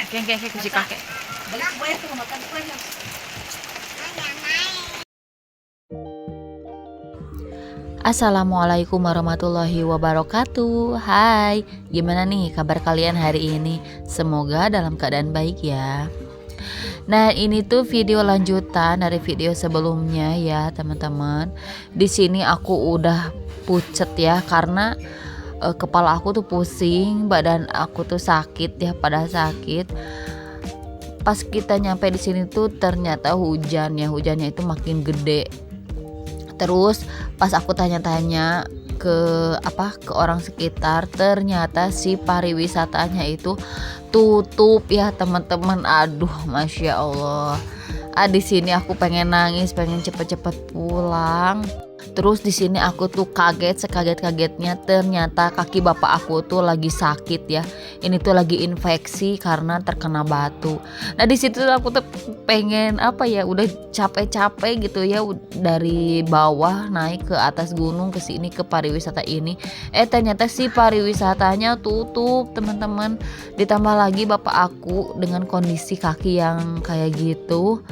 Kakek si kakek. Assalamualaikum warahmatullahi wabarakatuh. Hai, gimana nih kabar kalian hari ini? Semoga dalam keadaan baik ya. Nah, ini tuh video lanjutan dari video sebelumnya ya, teman-teman. Di sini aku udah pucet ya karena kepala aku tuh pusing, badan aku tuh sakit ya, pada sakit. Pas kita nyampe di sini tuh ternyata hujannya itu makin gede. Terus pas aku tanya-tanya ke orang sekitar, ternyata si pariwisatanya itu tutup ya teman-teman. Aduh, masya Allah. Di sini aku pengen nangis, pengen cepet-cepet pulang. Terus di sini aku tuh sekaget-kagetnya, ternyata kaki bapak aku tuh lagi sakit ya. Ini tuh lagi infeksi karena terkena batu. Nah di situ aku tuh pengen udah capek-capek gitu ya, dari bawah naik ke atas gunung ke sini ke pariwisata ini. Ternyata si pariwisatanya tutup teman-teman. Ditambah lagi bapak aku dengan kondisi kaki yang kayak gitu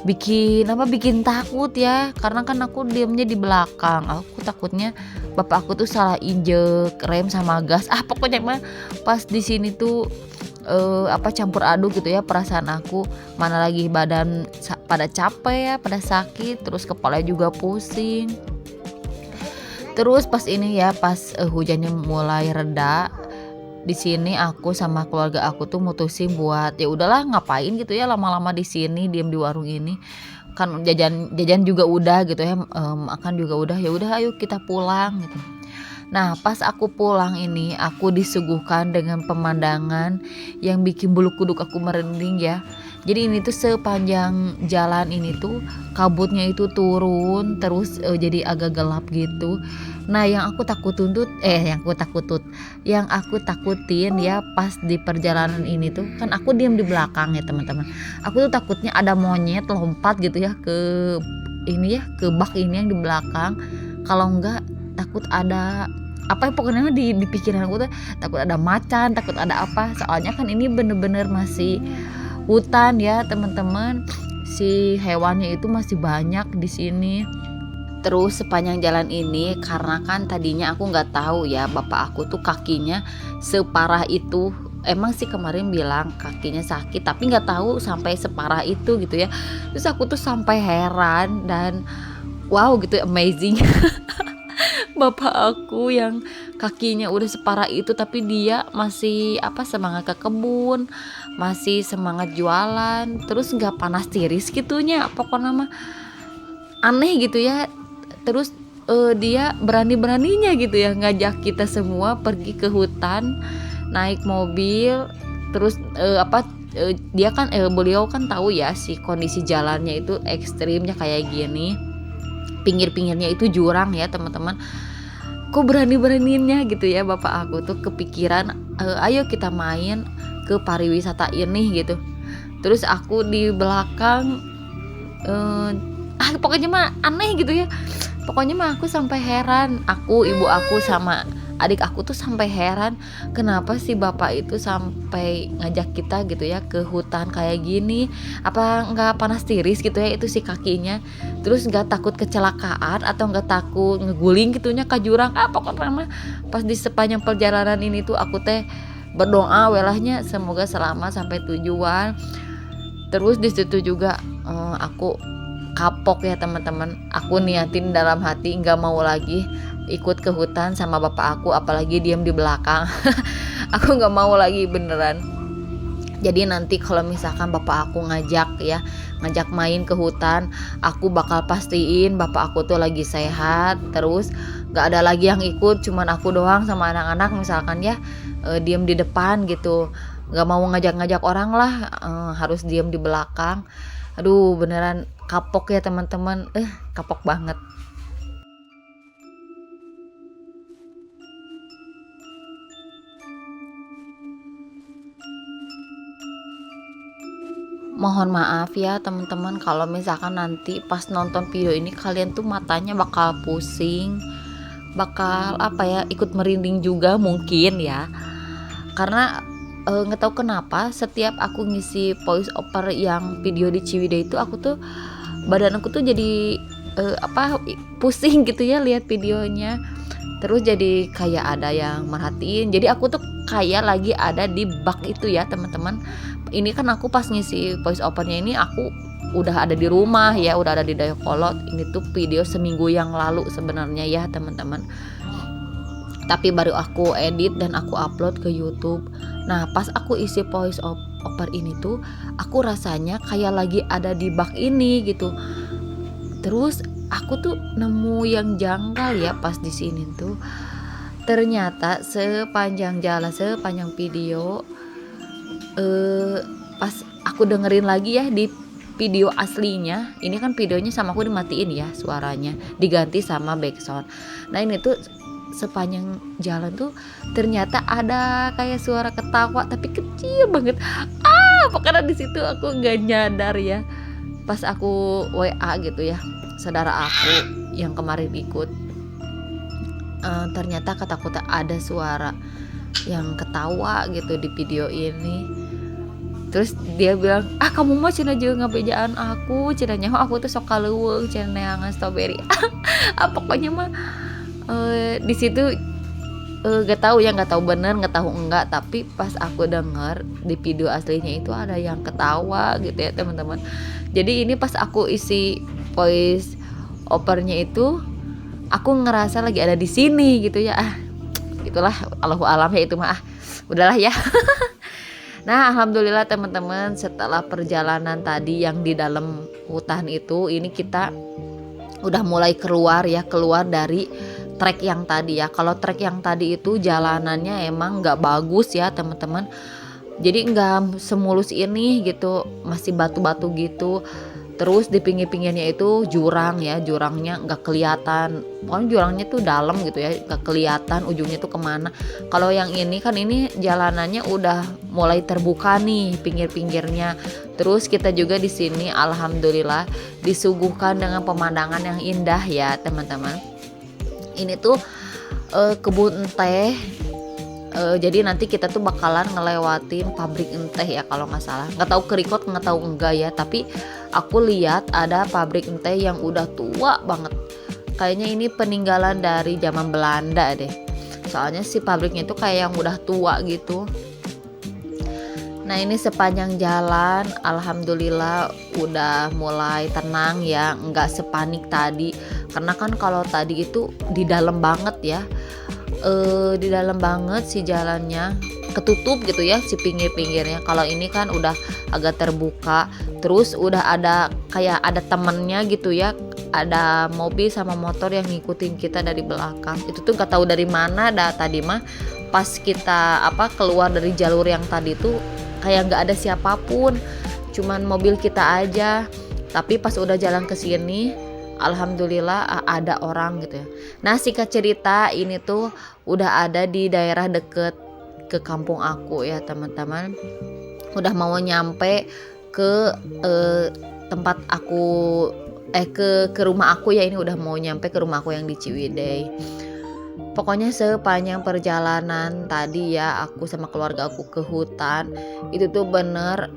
bikin takut ya, karena kan aku diamnya di belakang. Aku takutnya bapak aku tuh salah injek rem sama gas. Pokoknya mah pas di sini tuh campur aduk gitu ya perasaan aku, mana lagi badan pada capek ya, pada sakit, terus kepala juga pusing. Terus pas hujannya mulai reda, di sini aku sama keluarga aku tuh mutusin buat ya udahlah, ngapain gitu ya lama-lama di sini diem di warung ini, kan jajan juga udah gitu ya, makan juga udah, ya udah ayo kita pulang gitu. Nah pas aku pulang ini aku disuguhkan dengan pemandangan yang bikin bulu kuduk aku merinding ya. Jadi ini tuh sepanjang jalan ini tuh kabutnya itu turun terus, jadi agak gelap gitu. Nah yang aku takutin ya pas di perjalanan ini tuh, kan aku diam di belakang ya teman-teman. Aku tuh takutnya ada monyet lompat gitu ya ke bak ini yang di belakang. Kalau enggak takut ada pokoknya di pikiran aku tuh takut ada macan, takut ada apa. Soalnya kan ini bener-bener masih hutan ya teman-teman. Si hewannya itu masih banyak di sini. Terus sepanjang jalan ini, karena kan tadinya aku nggak tahu ya bapak aku tuh kakinya separah itu. Emang sih kemarin bilang kakinya sakit, tapi nggak tahu sampai separah itu gitu ya. Terus aku tuh sampai heran dan wow gitu, amazing. Bapak aku yang kakinya udah separah itu tapi dia masih semangat ke kebun, masih semangat jualan, terus nggak panas tiris gitunya, pokoknya mah aneh gitu ya. Terus dia berani-beraninya gitu ya ngajak kita semua pergi ke hutan naik mobil. Terus dia kan beliau kan tahu ya si kondisi jalannya itu ekstrimnya kayak gini, pinggir-pinggirnya itu jurang ya teman-teman. Kok berani-beraninya gitu ya bapak aku tuh kepikiran, ayo kita main ke pariwisata ini gitu. Terus aku di belakang, pokoknya mah aneh gitu ya. Pokoknya mah aku sampai heran, ibu aku sama adik aku tuh sampai heran kenapa sih bapak itu sampai ngajak kita gitu ya ke hutan kayak gini. Apa nggak panas tiris gitu ya itu si kakinya? Terus nggak takut kecelakaan atau nggak takut ngeguling gitunya ke jurang? Pokoknya mah pas di sepanjang perjalanan ini tuh aku teh berdoa welahnya semoga selamat sampai tujuan. Terus di situ juga aku kapok ya teman-teman. Aku niatin dalam hati nggak mau lagi ikut ke hutan sama bapak aku, apalagi diam di belakang. Aku nggak mau lagi beneran. Jadi nanti kalau misalkan bapak aku ngajak main ke hutan, aku bakal pastiin bapak aku tuh lagi sehat. Terus nggak ada lagi yang ikut, cuman aku doang sama anak-anak misalkan ya, diam di depan gitu. Nggak mau ngajak-ngajak orang lah, harus diam di belakang. Aduh beneran kapok ya teman-teman, kapok banget. Mohon maaf ya teman-teman kalau misalkan nanti pas nonton video ini kalian tuh matanya bakal pusing, bakal ikut merinding juga mungkin ya. Karena nggak tahu kenapa setiap aku ngisi voice over yang video di Ciwidey itu aku tuh badan aku tuh jadi pusing gitu ya lihat videonya. Terus jadi kayak ada yang merhatiin. Jadi aku tuh kayak lagi ada di bak itu ya teman-teman. Ini kan aku pas ngisi voice overnya ini aku udah ada di rumah ya, udah ada di Dayakolot. Ini tuh video seminggu yang lalu sebenarnya ya teman-teman. Tapi baru aku edit dan aku upload ke YouTube. Nah pas aku isi voice over ini tuh aku rasanya kayak lagi ada di bak ini gitu. Terus aku tuh nemu yang janggal ya pas di sini tuh. Ternyata sepanjang jalan, sepanjang video, pas aku dengerin lagi ya di video aslinya, ini kan videonya sama aku dimatiin ya suaranya, diganti sama backsound. Nah ini tuh sepanjang jalan tuh ternyata ada kayak suara ketawa tapi kecil banget. Pokoknya di situ aku nggak nyadar ya. Pas aku WA gitu ya saudara aku yang kemarin ikut, ternyata kata-kata ada suara yang ketawa gitu di video ini. Terus dia bilang, kamu mah cina juga ngabejaan aku, cina nyaho aku tuh sok kaleuweung, cina neangan strawberry. Pokoknya mah di situ gak tahu bener, gak tahu enggak, tapi pas aku denger di video aslinya itu ada yang ketawa gitu ya teman-teman. Jadi ini pas aku isi voice overnya itu aku ngerasa lagi ada di sini gitu ya. Itulah Allahu alam ya itu mah. Udahlah ya. Nah alhamdulillah teman-teman, setelah perjalanan tadi yang di dalam hutan itu, ini kita udah mulai keluar dari trek yang tadi ya. Kalau trek yang tadi itu jalanannya emang gak bagus ya teman-teman. Jadi gak semulus ini gitu, masih batu-batu gitu. Terus di pinggir-pinggirnya itu jurang ya, jurangnya gak kelihatan. Pokoknya jurangnya tuh dalam gitu ya, gak kelihatan ujungnya tuh kemana. Kalau yang ini kan ini jalanannya udah mulai terbuka nih pinggir-pinggirnya. Terus kita juga di sini alhamdulillah disuguhkan dengan pemandangan yang indah ya teman-teman. Ini tuh kebun teh. Jadi nanti kita tuh bakalan ngelewatin pabrik teh ya kalau nggak salah. Nggak tahu kerikot, nggak tahu enggak ya. Tapi aku lihat ada pabrik teh yang udah tua banget. Kayaknya ini peninggalan dari zaman Belanda deh. Soalnya si pabriknya tuh kayak yang udah tua gitu. Nah ini sepanjang jalan alhamdulillah udah mulai tenang ya, nggak sepanik tadi. Karena kan kalau tadi itu di dalam banget ya. Di dalam banget si jalannya, ketutup gitu ya si pinggir-pinggirnya. Kalau ini kan udah agak terbuka, terus udah ada kayak ada temennya gitu ya, ada mobil sama motor yang ngikutin kita dari belakang. Itu tuh gak tahu dari mana tadi mah pas kita keluar dari jalur yang tadi tuh kayak gak ada siapapun, cuman mobil kita aja. Tapi pas udah jalan ke sini alhamdulillah ada orang gitu ya. Nah singkat cerita ini tuh udah ada di daerah deket ke kampung aku ya teman-teman. Udah mau nyampe ke tempat aku ke rumah aku ya. Ini udah mau nyampe ke rumah aku yang di Ciwidey. Pokoknya sepanjang perjalanan tadi ya aku sama keluarga aku ke hutan itu tuh bener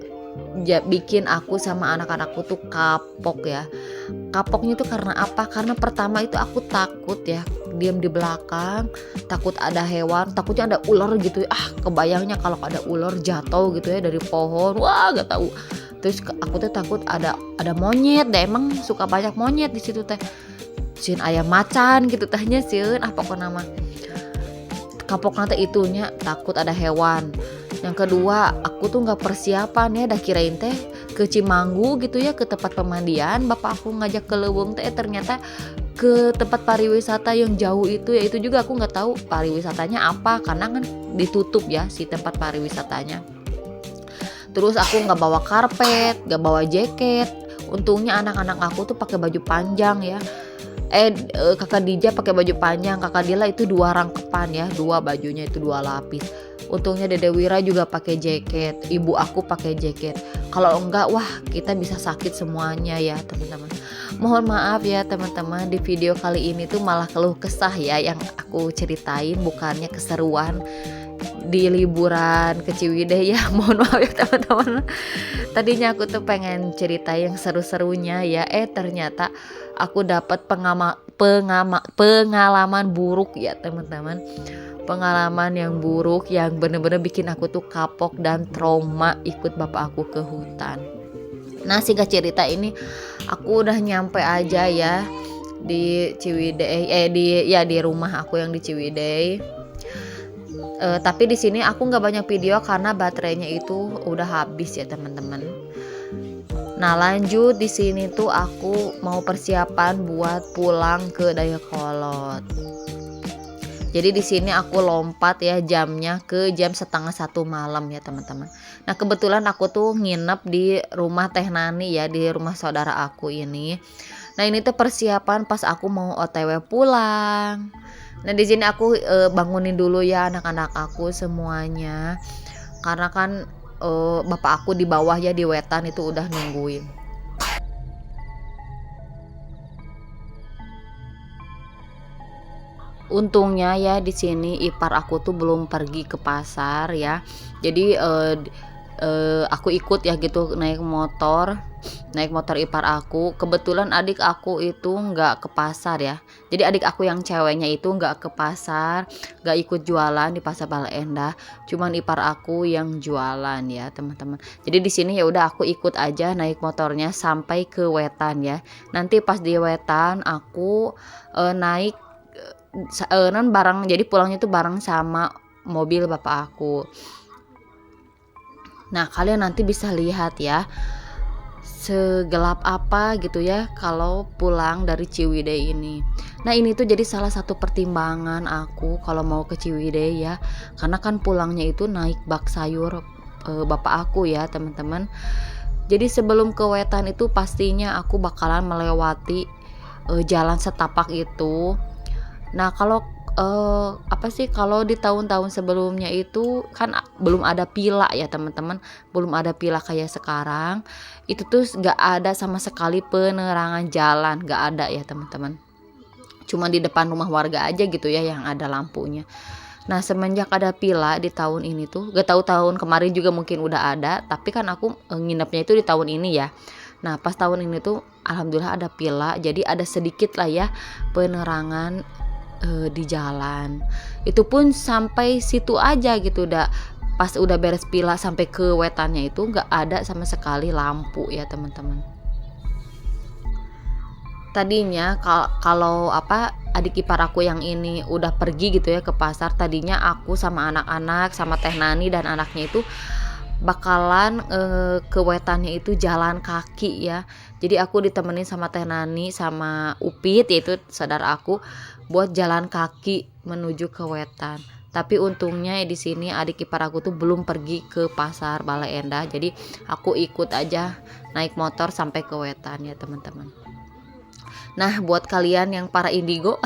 bikin aku sama anak-anakku tuh kapok ya. Kapoknya tuh karena apa? Karena pertama itu aku takut ya, diam di belakang, takut ada hewan, takutnya ada ular gitu. Kebayangnya kalau ada ular jatuh gitu ya dari pohon, wah gak tahu. Terus aku tuh takut ada monyet deh, emang suka banyak monyet di situ teh. Sieun aya macan gitu tehnya sieun pokokna nama. Kapok nanti itunya takut ada hewan. Yang kedua aku tuh nggak persiapan ya, dah kirain teh ke Cimanggu gitu ya, ke tempat pemandian. Bapak aku ngajak ke Leuweung teh ternyata ke tempat pariwisata yang jauh itu ya. Itu juga aku nggak tahu pariwisatanya apa karena kan ditutup ya si tempat pariwisatanya. Terus aku nggak bawa karpet, nggak bawa jaket. Untungnya anak-anak aku tuh pakai baju panjang ya. Kakak Dija pakai baju panjang, kakak Dila itu 2 rangkepan ya, 2 bajunya itu 2 lapis. Untungnya Dede Wira juga pakai jaket, ibu aku pakai jaket. Kalau enggak wah kita bisa sakit semuanya ya teman-teman. Mohon maaf ya teman-teman, di video kali ini tuh malah keluh kesah ya yang aku ceritain, bukannya keseruan. di liburan ke Ciwidey ya. Mohon maaf ya teman-teman. Tadinya aku tuh pengen cerita yang seru-serunya ya, ternyata aku dapat pengalaman buruk ya teman-teman. Pengalaman yang buruk yang bener-bener bikin aku tuh kapok dan trauma ikut bapak aku ke hutan. Nah, singkat cerita ini aku udah nyampe aja ya di Ciwidey, di rumah aku yang di Ciwidey. Tapi di sini aku nggak banyak video karena baterainya itu udah habis ya teman-teman. Nah, lanjut di sini tuh aku mau persiapan buat pulang ke Dayakolot. Jadi di sini aku lompat ya jamnya ke jam 12:30 malam ya teman-teman. Nah, kebetulan aku tuh nginep di rumah Teh Nani ya, di rumah saudara aku ini. Nah, ini tuh persiapan pas aku mau OTW pulang. Nah, di sini aku bangunin dulu ya anak-anak aku semuanya. Karena kan bapak aku di bawah ya di wetan itu udah nungguin. Untungnya ya di sini ipar aku tuh belum pergi ke pasar ya. Jadi aku ikut ya gitu naik motor ipar aku. Kebetulan adik aku itu nggak ke pasar ya. Jadi adik aku yang ceweknya itu nggak ke pasar, nggak ikut jualan di pasar Bale Endah. Cuman ipar aku yang jualan ya teman-teman. Jadi di sini ya udah aku ikut aja naik motornya sampai ke Wetan ya. Nanti pas di Wetan aku naik non bareng, jadi pulangnya tuh bareng sama mobil bapak aku. Nah, kalian nanti bisa lihat ya segelap apa gitu ya kalau pulang dari Ciwidey ini. Nah, ini tuh jadi salah satu pertimbangan aku kalau mau ke Ciwidey ya, karena kan pulangnya itu naik bak sayur bapak aku ya teman-teman. Jadi sebelum ke Wetan itu pastinya aku bakalan melewati jalan setapak itu. Nah, kalau kalau di tahun-tahun sebelumnya itu kan belum ada pila ya teman-teman, belum ada pila kayak sekarang. Itu tuh nggak ada sama sekali penerangan jalan, nggak ada ya teman-teman. Cuma di depan rumah warga aja gitu ya yang ada lampunya. Nah, semenjak ada pila di tahun ini tuh, gak tahu tahun kemarin juga mungkin udah ada, tapi kan aku nginepnya itu di tahun ini ya. Nah, pas tahun ini tuh alhamdulillah ada pila, jadi ada sedikit lah ya penerangan di jalan. Itu pun sampai situ aja gitu, pas udah beres pila sampai ke wetannya itu nggak ada sama sekali lampu ya teman-teman. Tadinya kalau adik ipar aku yang ini udah pergi gitu ya ke pasar, tadinya aku sama anak-anak sama Teh Nani dan anaknya itu bakalan ke wetannya itu jalan kaki ya. Jadi aku ditemenin sama Teh Nani sama Upit yaitu saudara aku buat jalan kaki menuju ke wetan. Tapi untungnya di sini adik ipar aku tuh belum pergi ke pasar Bale Endah. Jadi aku ikut aja naik motor sampai ke wetan ya teman-teman. Nah, buat kalian yang para indigo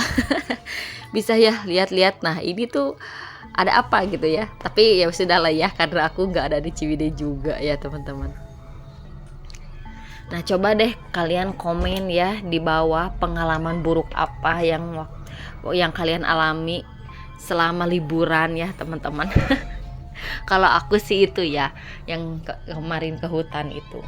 bisa ya lihat-lihat. Nah, ini tuh ada apa gitu ya. Tapi ya sudah lah ya karena aku nggak ada di Ciwidey juga ya teman-teman. Nah, coba deh kalian komen ya di bawah pengalaman buruk apa yang kalian alami selama liburan ya teman-teman. Kalau aku sih itu ya yang kemarin ke hutan itu.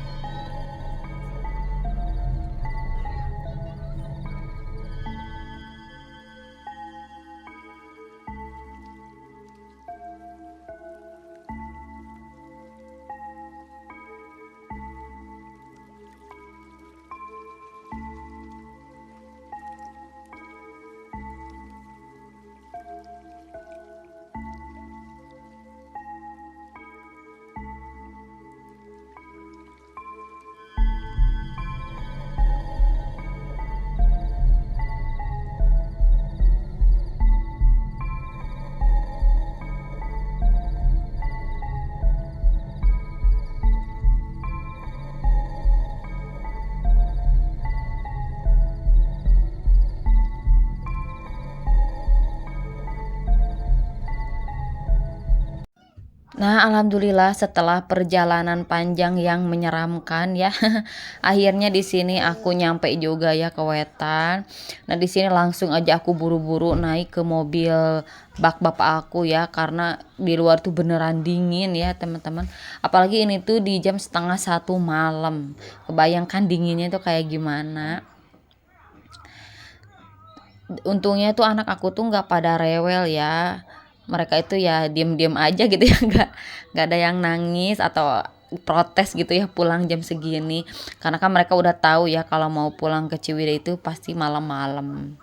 Nah, alhamdulillah setelah perjalanan panjang yang menyeramkan ya, akhirnya di sini aku nyampe juga ya ke Wetan. Nah, di sini langsung aja aku buru-buru naik ke mobil bak bapak aku ya, karena di luar tuh beneran dingin ya teman-teman. Apalagi ini tuh di jam setengah 1 malam. Kebayangkan dinginnya tuh kayak gimana. Untungnya tuh anak aku tuh nggak pada rewel ya, mereka itu ya diem-diem aja gitu ya, nggak ada yang nangis atau protes gitu ya pulang jam segini, karena kan mereka udah tahu ya kalau mau pulang ke Ciwidey itu pasti malam-malam.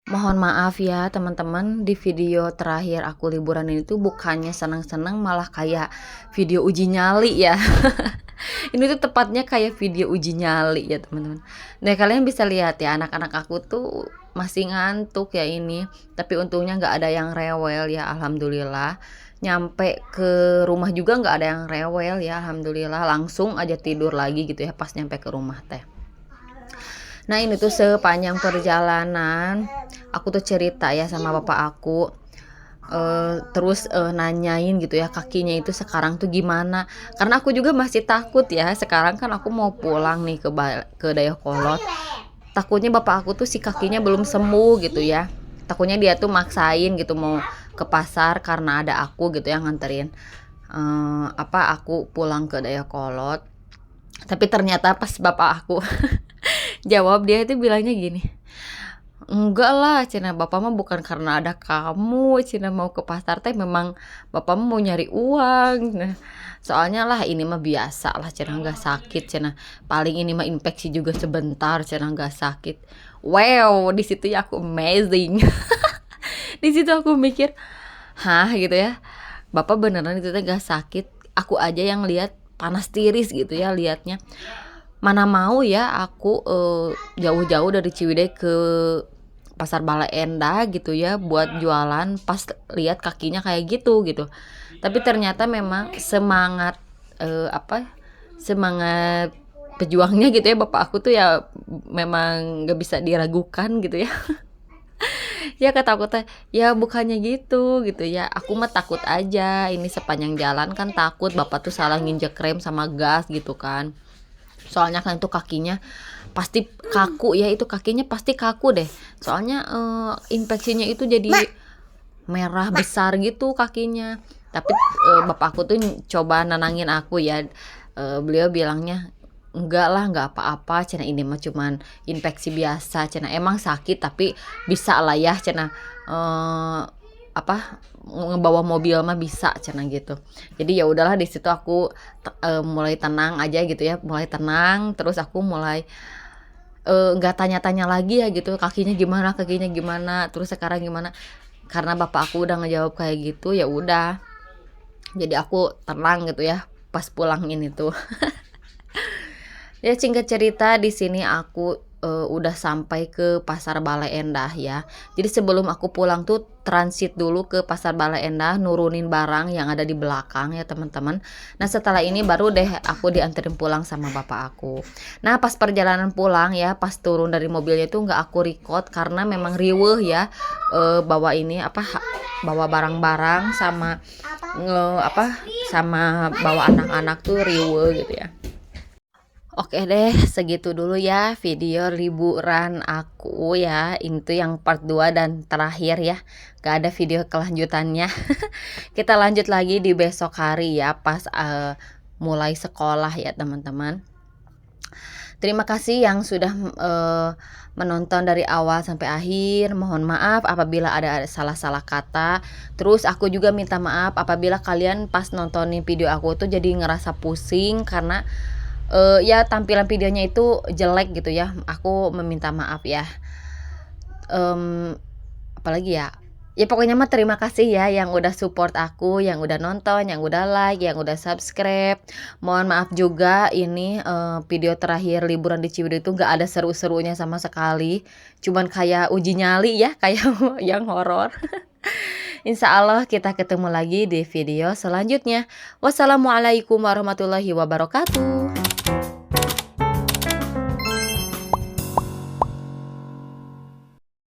Mohon maaf ya teman-teman, di video terakhir aku liburan ini tuh bukannya senang-senang, malah kayak video uji nyali ya. Ini tuh tepatnya kayak video uji nyali ya teman-teman. Nah, kalian bisa lihat ya, anak-anak aku tuh masih ngantuk ya ini, tapi untungnya nggak ada yang rewel ya, alhamdulillah. Nyampe ke rumah juga nggak ada yang rewel ya, alhamdulillah, langsung aja tidur lagi gitu ya pas nyampe ke rumah teh. Nah, ini tuh sepanjang perjalanan aku tuh cerita ya sama bapak aku, terus nanyain gitu ya kakinya itu sekarang tuh gimana, karena aku juga masih takut ya. Sekarang kan aku mau pulang nih ke Dayakolot, takutnya bapak aku tuh si kakinya belum sembuh gitu ya, takutnya dia tuh maksain gitu mau ke pasar karena ada aku gitu yang nganterin aku pulang ke Dayakolot. Tapi ternyata pas bapak aku jawab, dia itu bilangnya gini, enggak lah cina, bapak mah bukan karena ada kamu cina mau ke pasar teh, memang bapak mah mau nyari uang. Nah, soalnya lah ini mah biasa lah cina, nggak sakit cina, paling ini mah infeksi juga sebentar cina, nggak sakit. Wow, di situ ya aku amazing. Di situ aku mikir, hah gitu ya, bapak beneran itu teh nggak sakit, aku aja yang lihat panas tiris gitu ya liatnya. Mana mau ya aku jauh-jauh dari Ciwidey ke pasar Bale Endah gitu ya buat jualan, pas lihat kakinya kayak gitu gitu. Tapi ternyata memang semangat semangat pejuangnya gitu ya bapak aku tuh ya, memang gak bisa diragukan gitu ya. Ya kata aku teh, ya bukannya gitu ya, aku mah takut aja, ini sepanjang jalan kan takut bapak tuh salah nginjek rem sama gas gitu kan. Soalnya kan itu kakinya pasti kaku ya, itu kakinya pasti kaku deh, soalnya infeksinya itu jadi merah besar gitu kakinya. Tapi bapak aku tuh coba nenangin aku ya, beliau bilangnya enggak lah, enggak apa-apa cina, ini mah cuman infeksi biasa cina, emang sakit tapi bisa lah ya cina, ngebawa mobil mah bisa cina gitu. Jadi ya udahlah, di situ aku mulai tenang aja gitu ya, mulai tenang, terus aku mulai nggak tanya-tanya lagi ya gitu, kakinya gimana, terus sekarang gimana, karena bapak aku udah ngejawab kayak gitu, ya udah, jadi aku tenang gitu ya pas pulang ini tuh. Ya singkat cerita, di sini aku udah sampai ke pasar Bale Endah ya. Jadi sebelum aku pulang tuh transit dulu ke pasar Bale Endah, nurunin barang yang ada di belakang ya teman-teman. Nah setelah ini baru deh aku dianterin pulang sama bapak aku. Nah pas perjalanan pulang ya, pas turun dari mobilnya tuh nggak aku record karena memang riweuh ya, bawa ini bawa barang-barang sama sama bawa anak-anak tuh riweuh gitu ya. Oke deh, segitu dulu ya video liburan aku ya. Ini tuh yang part 2 dan terakhir ya. Gak ada video kelanjutannya. Kita lanjut lagi di besok hari ya, pas mulai sekolah ya teman-teman. Terima kasih yang sudah menonton dari awal sampai akhir. Mohon maaf apabila ada salah-salah kata. Terus aku juga minta maaf apabila kalian pas nontonin video aku tuh jadi ngerasa pusing karena ya tampilan videonya itu jelek gitu ya. Aku meminta maaf ya. Apalagi ya, pokoknya mah terima kasih ya yang udah support aku, yang udah nonton, yang udah like, yang udah subscribe. Mohon maaf juga ini video terakhir liburan di Ciwidey itu gak ada seru-serunya sama sekali, cuman kayak uji nyali ya, kayak yang horor. Insya Allah kita ketemu lagi di video selanjutnya. Wassalamualaikum warahmatullahi wabarakatuh.